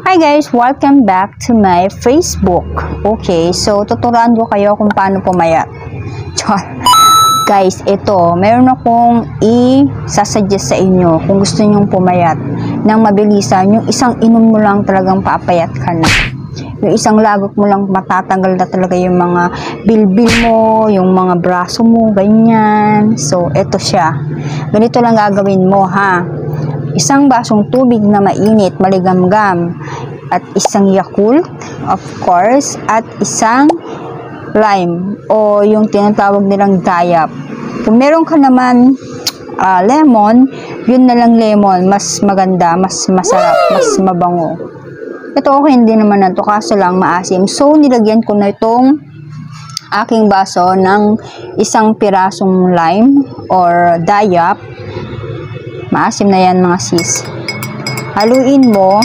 Hi guys! Welcome back to my Facebook. Okay, so tuturuan ko kayo kung paano pumayat. Guys, ito, meron akong i-suggest sa inyo kung gusto nyong pumayat ng mabilisan. Yung isang inom mo lang talagang papayat ka na. Yung isang lagot mo lang matatanggal na talaga yung mga bilbil mo, yung mga braso mo, ganyan. So, ito siya. Ganito lang gagawin mo, ha? Isang basong tubig na mainit, maligamgam, at isang Yakult, of course, at isang lime, o yung tinatawag nilang dayap. Kung meron ka naman lemon, yun na lang lemon, mas maganda, mas masarap, mas mabango. Ito okay, hindi naman na to, kaso lang maasim. So, nilagyan ko na itong aking baso ng isang pirasong lime or dayap. Maasim na yan mga sis. Haluin mo